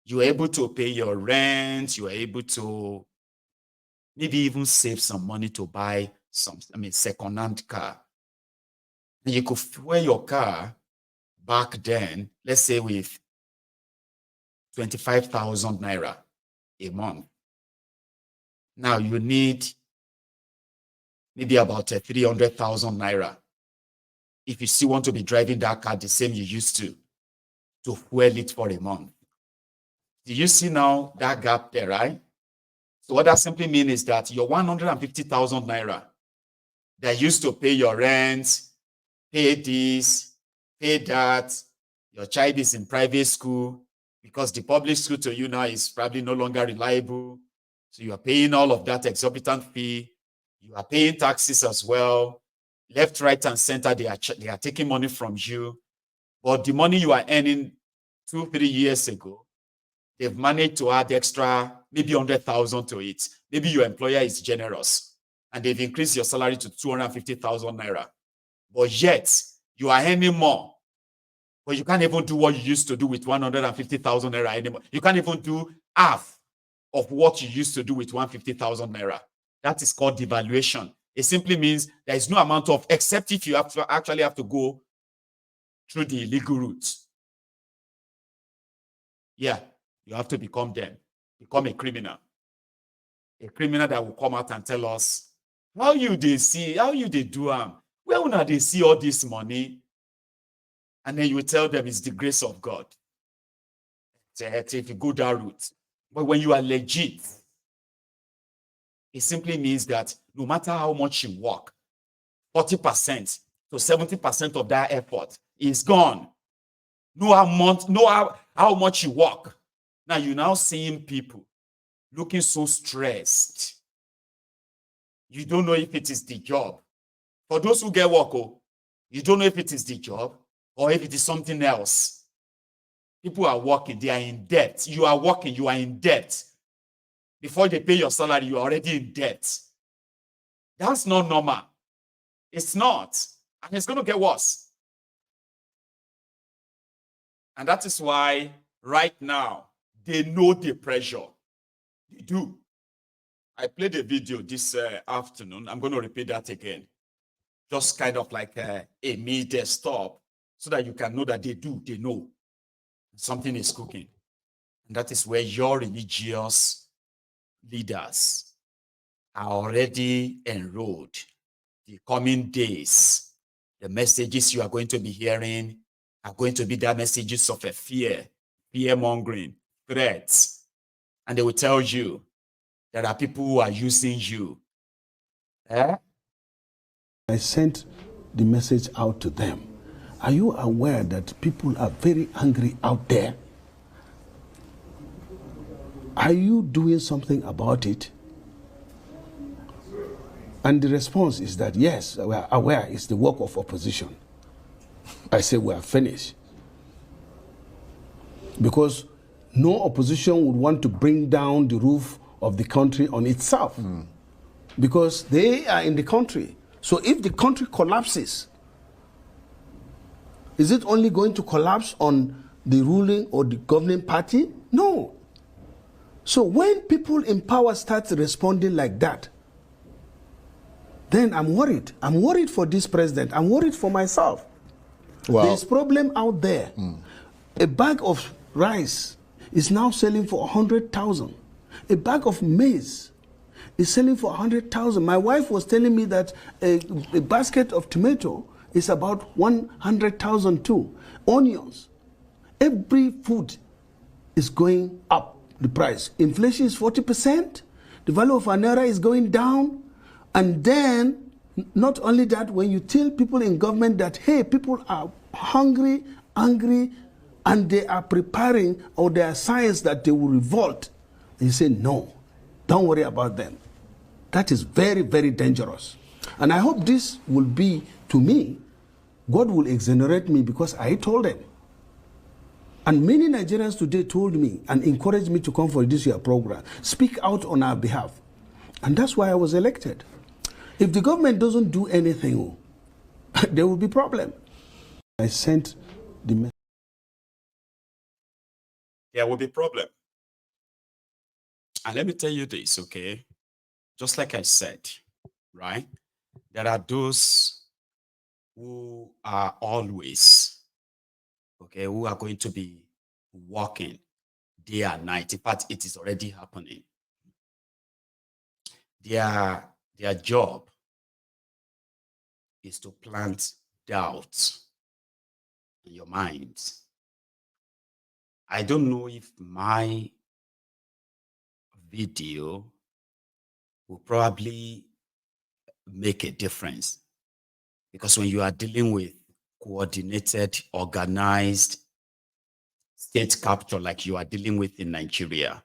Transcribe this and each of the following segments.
you're able to pay your rent, you're able to maybe even save some money to buy some, second-hand car. And you could fuel your car back then, let's say with 25,000 naira a month. Now you need maybe about 300,000 naira if you still want to be driving that car the same you used to fuel it for a month. Do you see now that gap there, right? So what that simply means is that your 150,000 naira that used to pay your rent, pay this, pay that, your child is in private school, because the public school to you now is probably no longer reliable. So you are paying all of that exorbitant fee. You are paying taxes as well. Left, right, and center, they are taking money from you. But the money you are earning 2-3 years ago, they've managed to add extra, maybe 100,000 to it. Maybe your employer is generous and they've increased your salary to 250,000 naira. But yet, you are earning more. But you can't even do what you used to do with 150,000 naira anymore. You can't even do half of what you used to do with 150,000 naira. That is called devaluation. It simply means there is no amount of, except if you actually have to go through the illegal route. Yeah, you have to become a criminal. A criminal that will come out and tell us how you they do where una they see all this money, and then you will tell them it's the grace of God. If you go that route. But when you are legit, it simply means that no matter how much you work, 40% to 70% of that effort is gone. No how much you work. Now you're now seeing people looking so stressed. You don't know if it is the job. For those who get work, you don't know if it is the job or if it is something else. People are working, they are in debt. You are working, you are in debt. Before they pay your salary, you are already in debt. That's not normal. It's not. And it's going to get worse. And that is why right now, they know the pressure. They do. I played a video this afternoon. I'm going to repeat that again. Just kind of like a mid stop so that you can know that they know something is cooking. And that is where your religious leaders are already enrolled. The coming days, the messages you are going to be hearing are going to be the messages of a fear-mongering, threats. And they will tell you there are people who are using you. I sent the message out to them. Are you aware that people are very angry out there? Are you doing something about it? And the response is that, yes, we are aware it's the work of opposition. I say we are finished. Because no opposition would want to bring down the roof of the country on itself. Because they are in the country. So if the country collapses, is it only going to collapse on the ruling or the governing party? No. So when people in power start responding like that, then I'm worried. I'm worried for this president. I'm worried for myself. Wow. There's problem out there. A bag of rice is now selling for 100,000. A bag of maize is selling for 100,000. My wife was telling me that a basket of tomato is about 100,000 too. Onions. Every food is going up. The price. Inflation is 40%. The value of our naira is going down. And then, not only that, when you tell people in government that, hey, people are hungry, angry, and they are preparing, or there are signs that they will revolt, and you say, no, don't worry about them. That is very, very dangerous. And I hope this will be, to me, God will exonerate me because I told them. And many Nigerians today told me and encouraged me to come for this year program, speak out on our behalf. And that's why I was elected. If the government doesn't do anything, there will be problem. I sent the message. there will be problem. And let me tell you this, okay? Just like I said, right? There are those who are always, okay, who are going to be working day and night. In fact, it is already happening. Their job is to plant doubt in your mind. I don't know if my video will probably make a difference, because when you are dealing with coordinated, organized state capture like you are dealing with in Nigeria,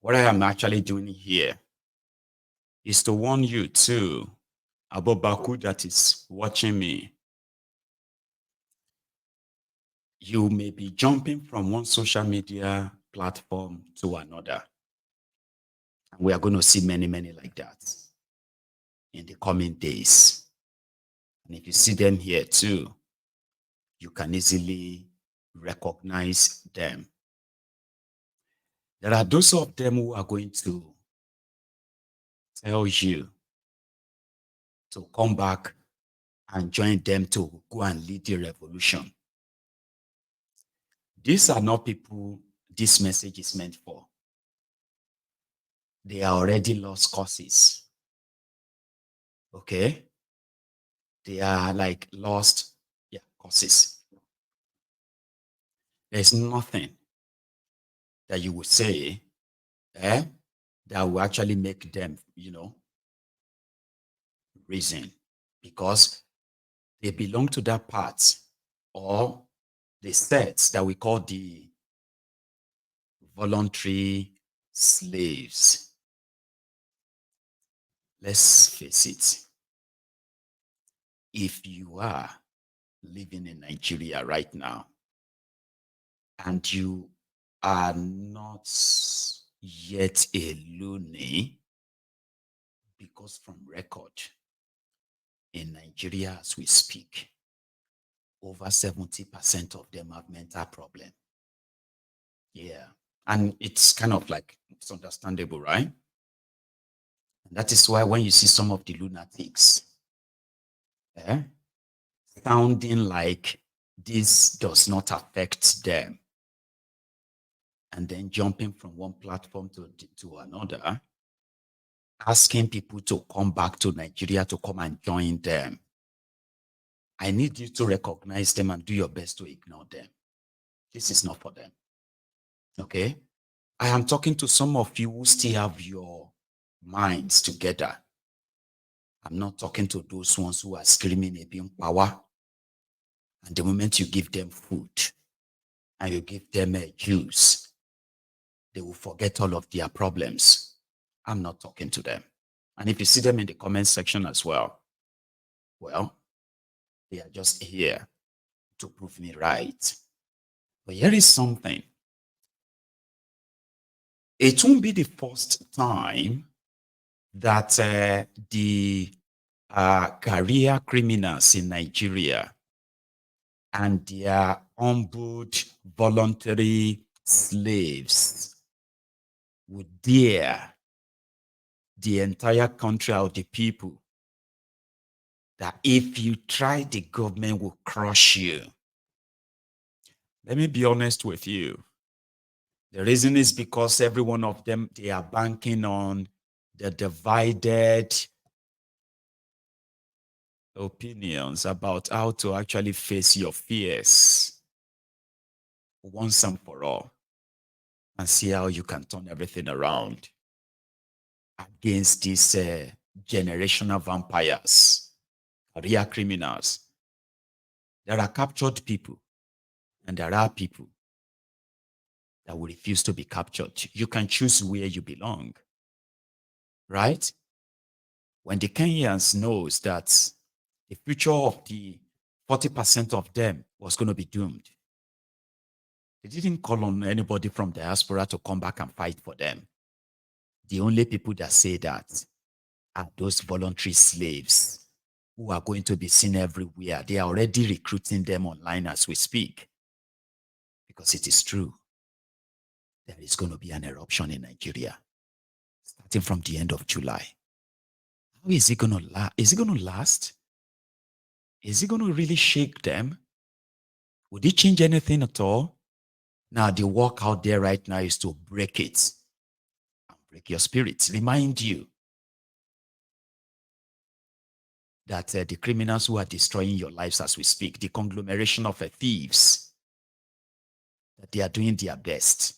what I am actually doing here is to warn you too, Abobaku that is watching me. You may be jumping from one social media platform to another. And we are going to see many, many like that in the coming days. And if you see them here too, you can easily recognize them. There are those of them who are going to tell you to come back and join them to go and lead the revolution. These are not people this message is meant for. They are already lost causes. Okay? They are like lost causes. There's nothing that you would say that will actually make them, reason, because they belong to that part or the sets that we call the voluntary slaves. Let's face it. If you are living in Nigeria right now and you are not yet a loony, because from record in Nigeria as we speak, over 70% of them have mental problem. Yeah. And it's kind of like, it's understandable, right? And that is why when you see some of the lunatics sounding like this does not affect them, and then jumping from one platform to another, asking people to come back to Nigeria to come and join them, I need you to recognize them and do your best to ignore them. This is not for them. Okay? I am talking to some of you who still have your minds together. I'm not talking to those ones who are screaming about power. And the moment you give them food and you give them a juice, they will forget all of their problems. I'm not talking to them. And if you see them in the comment section as well, they are just here to prove me right. But here is something. It won't be the first time that the career criminals in Nigeria and their humbled voluntary slaves would dare the entire country of the people that if you try, the government will crush you. Let me be honest with you. The reason is because every one of them, they are banking on the divided opinions about how to actually face your fears once and for all, and see how you can turn everything around against these generational vampires, career criminals. There are captured people, and there are people that will refuse to be captured. You can choose where you belong, right? When the Kenyans knows that the future of the 40% of them was going to be doomed, they didn't call on anybody from the diaspora to come back and fight for them. The only people that say that are those voluntary slaves who are going to be seen everywhere. They are already recruiting them online as we speak. because it is true. There is going to be an eruption in Nigeria starting from the end of July. How is it going to last? Is it going to last? Is it going to really shake them? Would it change anything at all? Now, the work out there right now is to break it and break your spirits. Remind you that the criminals who are destroying your lives as we speak, the conglomeration of thieves, that they are doing their best.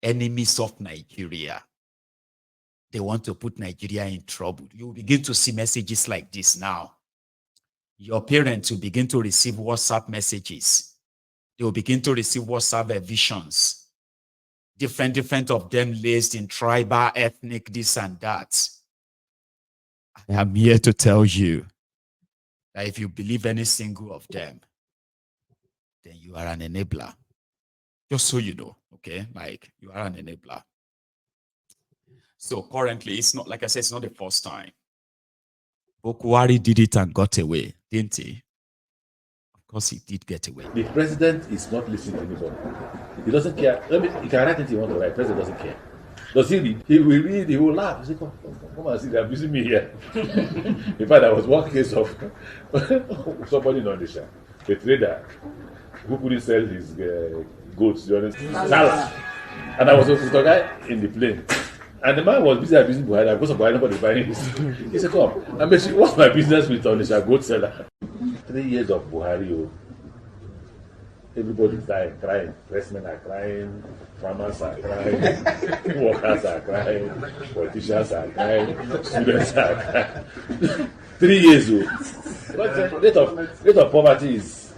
Enemies of Nigeria. They want to put Nigeria in trouble. You will begin to see messages like this now. Your parents will begin to receive WhatsApp messages. They will begin to receive WhatsApp visions. Different of them laced in tribal, ethnic, this and that. I am here to tell you that if you believe any single of them, then you are an enabler. Just so you know, okay? Like, you are an enabler. So currently, it's not, like I said, it's not the first time. Bokwari did it and got away, didn't he? Of course, he did get away. The president is not listening to anybody. He doesn't care. He can write anything he wants to write. The president doesn't care. Does he read? He will read, he will laugh. He say, come and see, they're abusing me here. In fact, there was one case of somebody in Odisha, a trader, who couldn't sell his goats during Salah. And I was with a guy in the plane. And the man was busy abusing Buhari because of Buhari, nobody buying this. He said, come, I mean, what's my business with Odisha goat seller? 3 years of Buhari, everybody's dying, crying. Pressmen are crying, farmers are crying, workers are crying, politicians are crying, students are crying. 3 years old. But the rate of poverty is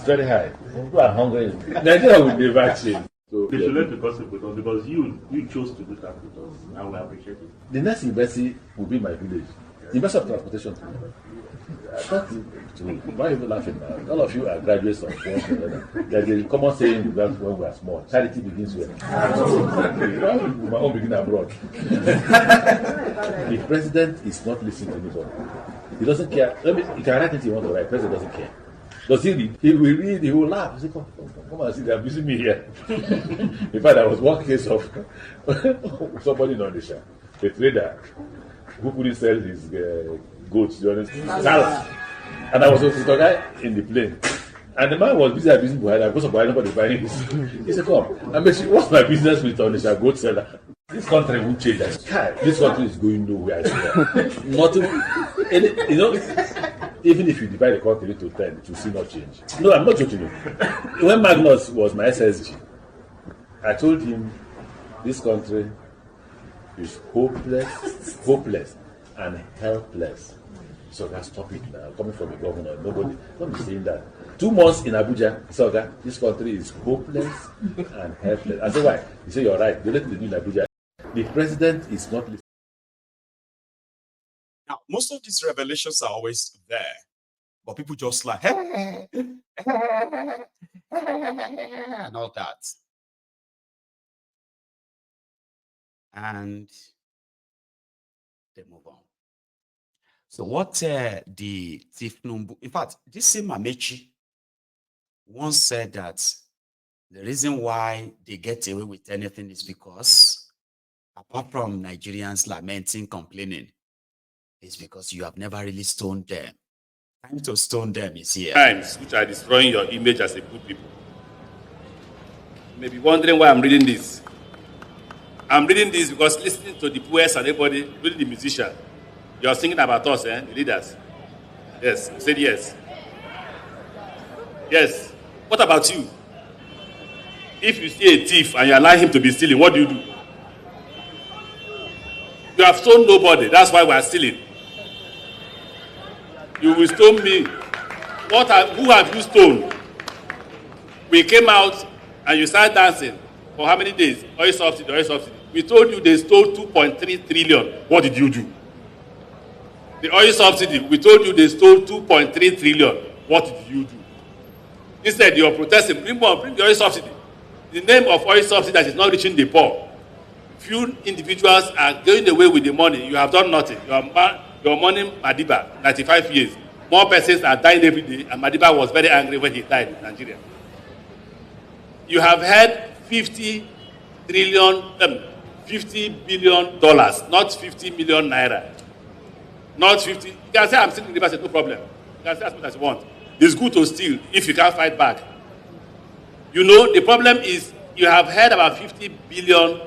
very high. People are hungry. Nigeria will never change. So, they should learn to gossip with us because you chose to do that with us, and we appreciate it. The next university will be my village. University of Transportation. Why are you laughing now? All of you are graduates of one another. There's a common saying that when we are small, charity begins where? My own begin abroad. The president is not listening to anybody. He doesn't care. He can write anything he wants to write. The president doesn't care. Does he read? He will read, he will laugh. He say, come and see, they're abusing me here. In fact, there was one case of somebody in Odisha, a trader, who couldn't sell his goats during Salah. And I was with a guy in the plane. And the man was busy abusing Buhari because of Buhari, nobody buying this. He said, come, I mean, what's my business with Odisha goat seller? This country won't change. This country is going nowhere. Nothing. You know, even if you divide the country into 10, it will still not change. No, I'm not joking you. When Magnus was my SSG, I told him this country is hopeless and helpless. So I stop it now. Coming from a governor, nobody's saying that. 2 months in Abuja, so this country is hopeless and helpless. I said, why? He said, you're right. They let me do in Abuja. The president is not listening. Now, most of these revelations are always there, but people just like, and all that. And they move on. So what the Tinubu, in fact, this same Amechi once said that the reason why they get away with anything is because, apart from Nigerians lamenting, complaining, is because you have never really stoned them. Time to stone them is here. Times which are destroying your image as a good people. You may be wondering why I'm reading this. I'm reading this because listening to the poets and everybody, including the musician, you're singing about us, the leaders. Yes, you said yes. Yes. What about you? If you see a thief and you allow him to be stealing, what do? You have stolen nobody. That's why we are stealing. You will stone me. Who have you stolen? We came out and you started dancing. For how many days? Oil subsidy. We told you they stole 2.3 trillion. What did you do? The oil subsidy, we told you they stole 2.3 trillion. What did you do? Instead, you're protesting. Bring the oil subsidy. The name of oil subsidy that is not reaching the poor. Few individuals are going away with the money. You have done nothing. Your money, Madiba, 95 years. More persons are dying every day, and Madiba was very angry when he died in Nigeria. You have had $50 billion, not 50 million naira. Not 50. You can say I'm stealing the university, no problem. You can say as much as you want. It's good to steal if you can't fight back. You know, the problem is you have heard about $50 billion.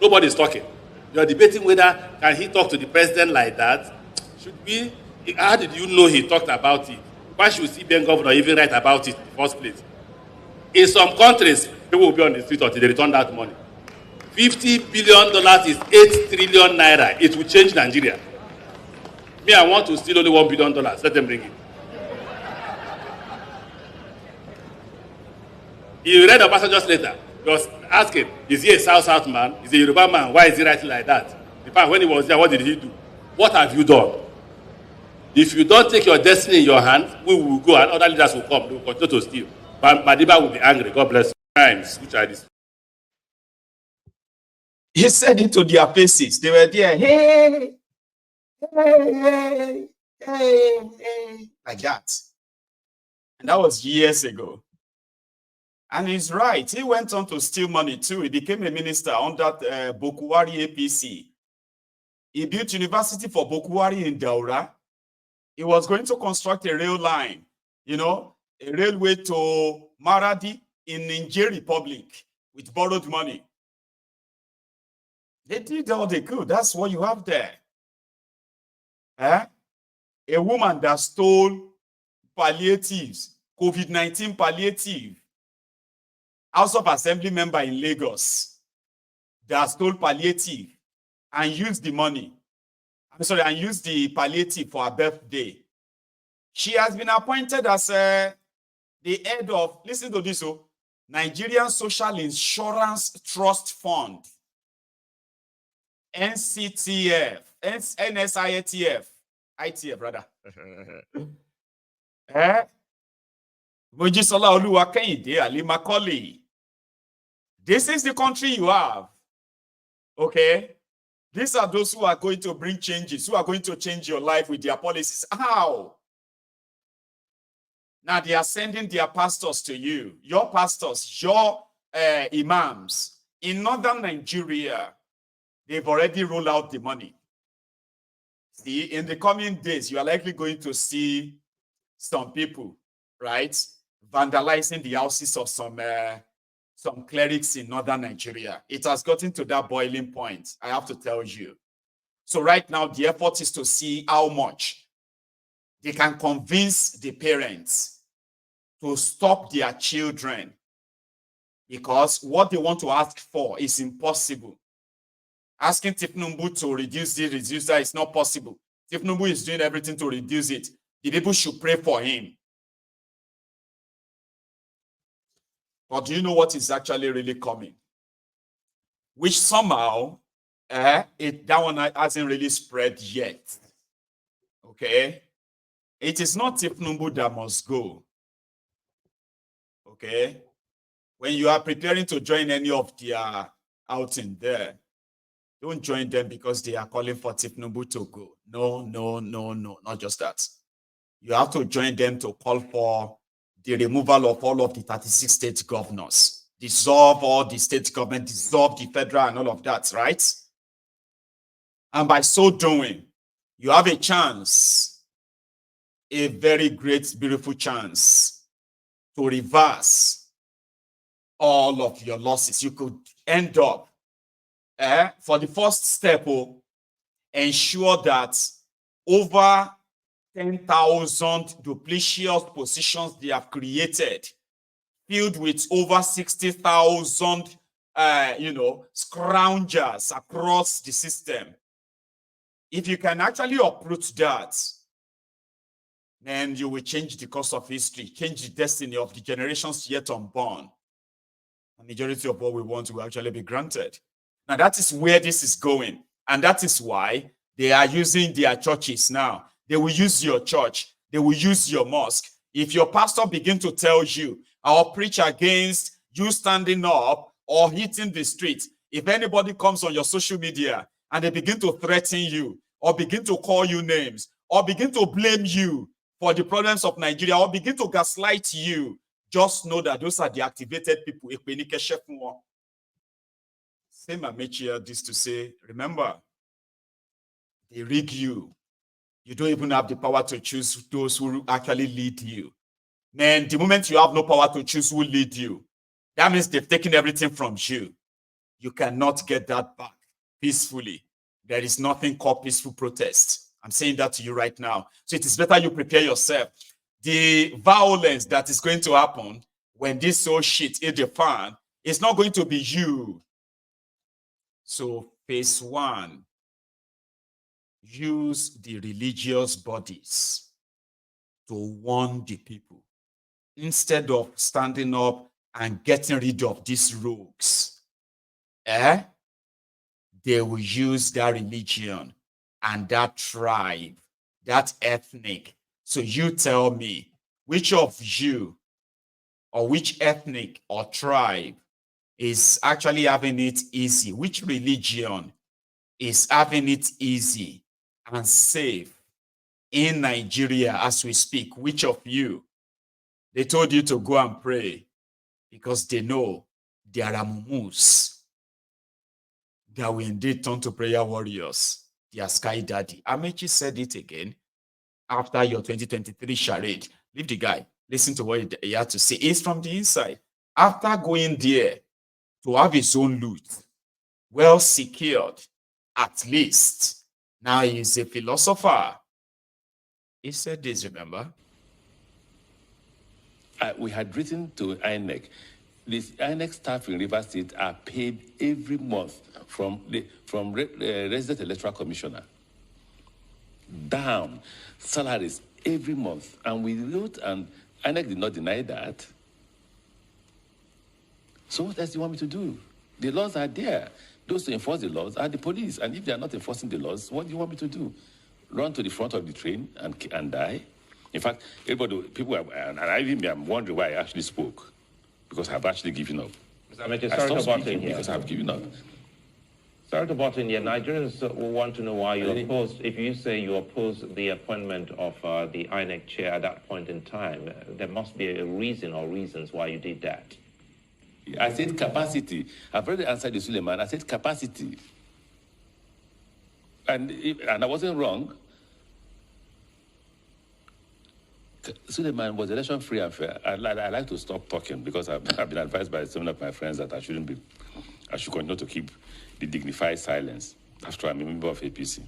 Nobody's talking. You're debating whether can he talk to the president like that? Should we? How did you know he talked about it? Why should CBN governor even write about it in the first place? In some countries, people will be on the street until they return that money. $50 billion is 8 trillion naira. It will change Nigeria. Me, I want to steal only $1 billion. Let them bring it. You read Obasanjo's letter. Just ask him, is he a South man? Is he a Yoruba man? Why is he writing like that? In fact, when he was there, what did he do? What have you done? If you don't take your destiny in your hands, we will go and other leaders will come. They will continue to steal. But Madiba will be angry. God bless you. Times, which are these? He said it to their faces. They were there. Hey, hey, hey, hey, like that. And that was years ago. And he's right. He went on to steal money too. He became a minister under Bokuwari APC. He built university for Bokuwari in Daura. He was going to construct a rail line, you know, a railway to Maradi in Niger Republic with borrowed money. They did all they could. That's what you have there. A woman that stole palliatives, COVID-19 palliative. House of Assembly member in Lagos that stole palliative and used the money. And used the palliative for her birthday. She has been appointed as the head of, listen to this, Nigerian Social Insurance Trust Fund. NCTF, NSIATF, ITF rather. Mojisola Oluwakeyinde Ali Macaulay. This is the country you have. Okay? These are those who are going to bring changes, who are going to change your life with their policies. How? Now they are sending their pastors to you, your pastors, your imams. In northern Nigeria, they've already rolled out the money. See, in the coming days, you are likely going to see some people, right, vandalizing the houses of some clerics in northern Nigeria. It has gotten to that boiling point, I have to tell you. So right now, the effort is to see how much they can convince the parents to stop their children, because what they want to ask for is impossible. Asking Tinubu to reduce that is not possible. Tinubu is doing everything to reduce it. The people should pray for him. But do you know what is actually really coming? Which somehow, that one hasn't really spread yet. Okay? It is not Tinubu that must go. Okay? When you are preparing to join any of their outing there, don't join them because they are calling for Tinubu to go. No, not just that. You have to join them to call for the removal of all of the 36 state governors, dissolve all the state government, dissolve the federal and all of that, right? And by so doing, you have a chance, a very great, beautiful chance to reverse all of your losses. You could end up, for the first step, ensure that over 10,000 duplicative positions they have created, filled with over 60,000, scroungers across the system. If you can actually uproot that, then you will change the course of history, change the destiny of the generations yet unborn. The majority of what we want will actually be granted. Now, that is where this is going. And that is why they are using their churches now. They will use your church. They will use your mosque. If your pastor begin to tell you, I'll preach against you standing up or hitting the street, if anybody comes on your social media and they begin to threaten you or begin to call you names or begin to blame you for the problems of Nigeria or begin to gaslight you, just know that those are the activated people. Same Amechi this to say, remember, they rig you. You don't even have the power to choose those who actually lead you. Man, the moment you have no power to choose who lead you, that means they've taken everything from you. You cannot get that back peacefully. There is nothing called peaceful protest. I'm saying that to you right now. So it is better you prepare yourself. The violence that is going to happen when this whole shit hit the fan, it's not going to be you. So phase one, use the religious bodies to warn the people instead of standing up and getting rid of these rogues. They will use that religion and that tribe, that ethnic. So you tell me, which of you or which ethnic or tribe is actually having it easy? Which religion is having it easy and safe in Nigeria as we speak? Which of you? They told you to go and pray because they know there are mumus that will indeed turn to prayer warriors. They are sky daddy. Amechi said it again after your 2023 charade. Leave the guy. Listen to what he had to say. It's from the inside. After going there to have his own loot, well secured, at least. Now he's a philosopher. He said this, remember? We had written to INEC. This INEC staff in Rivers State are paid every month from resident electoral commissioner down salaries every month, and we wrote, and INEC did not deny that. So what else do you want me to do? The laws are there. Those who enforce the laws are the police, and if they are not enforcing the laws, what do you want me to do? Run to the front of the train and die? In fact, people are, and I'm wondering why I actually spoke, because I've actually given up. Mr. sorry to butt in here. Because I've given up. Sorry to butt in here. Nigerians will want to know why you opposed, if you say you oppose the appointment of the INEC chair at that point in time, there must be a reason or reasons why you did that. I said capacity. I've already answered the Suleiman. I said capacity. And I wasn't wrong. Suleiman was election free and fair. I like to stop talking because I've been advised by some of my friends that I should continue to keep the dignified silence after I'm a member of APC.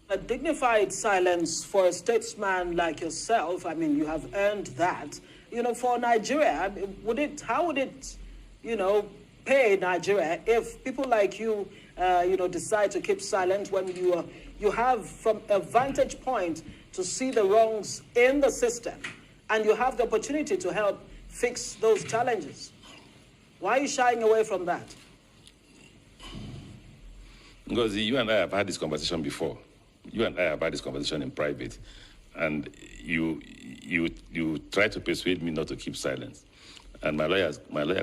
A dignified silence for a statesman like yourself, I mean, you have earned that. You know, for Nigeria, how would it, pay Nigeria if people like you, decide to keep silent when you have from a vantage point to see the wrongs in the system, and you have the opportunity to help fix those challenges? Why are you shying away from that? Because you and I have had this conversation before. You and I have had this conversation in private, and you try to persuade me not to keep silence. And my lawyer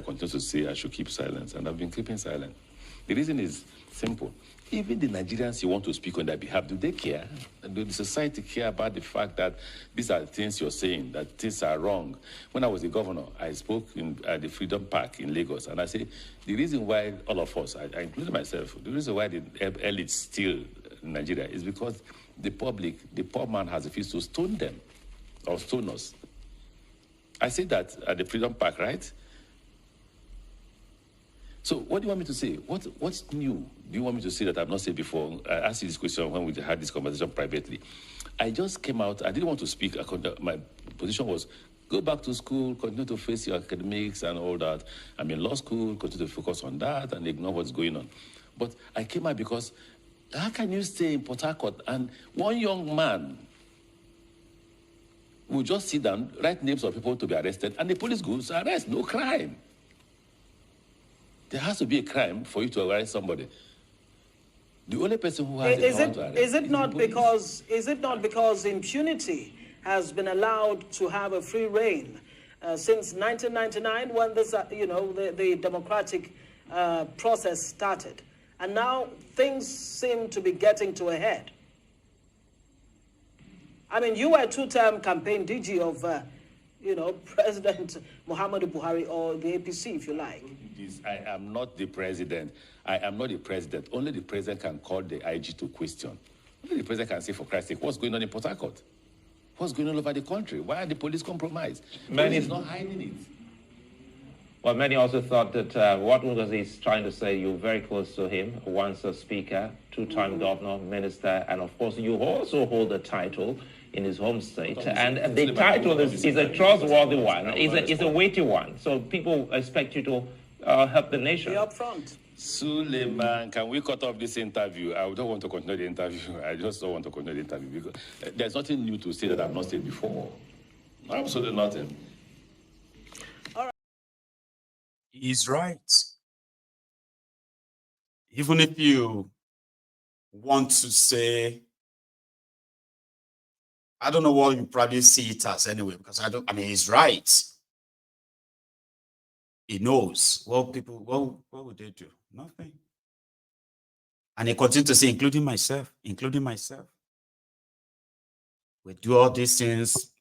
continues to say I should keep silence, and I've been keeping silent. The reason is simple. Even the Nigerians you want to speak on their behalf, do they care? Do the society care about the fact that these are the things you're saying, that things are wrong? When I was a governor, I spoke at the Freedom Park in Lagos, and I said, the reason why all of us, I included myself, the reason why the elite steal in Nigeria is because the public, the poor man has refused to stone them, or stone us. I said that at the Freedom Park, right? So what do you want me to say? What's new? Do you want me to say that I've not said before? I asked you this question when we had this conversation privately. I just came out. I didn't want to speak. My position was go back to school, continue to face your academics and all that. I'm in law school, continue to focus on that and ignore what's going on. But I came out because how can you stay in Port Harcourt and one young man will just sit down, write names of people to be arrested, and the police goes to arrest, no crime. There has to be a crime for you to arrest somebody. The only person who has the power to arrest is it not because impunity has been allowed to have a free reign since 1999 when this the democratic process started, and now things seem to be getting to a head. I mean, you were a two-term campaign DG of President Muhammadu Buhari or the APC, if you like. I am not the president. I am not the president. Only the president can call the IG to question. Only the president can say, for Christ's sake, what's going on in Port Harcourt? What's going on all over the country? Why are the police compromised? Many is not hiding it. Well, many also thought that what was he trying to say? You're very close to him, once a speaker, two-time governor, minister, and of course you also hold a title in his home state. And the title is a trustworthy one, is a weighty one. So people expect you to help the nation. Be up front. Suleiman, can we cut off this interview? I don't want to continue the interview. I just don't want to continue the interview because there's nothing new to say that I've not said before. Absolutely nothing. He's right. Even if you want to say, I don't know what you probably see it as anyway, because I mean, he's right. He knows what people, what would they do? Nothing. And he continued to say, including myself. We do all these things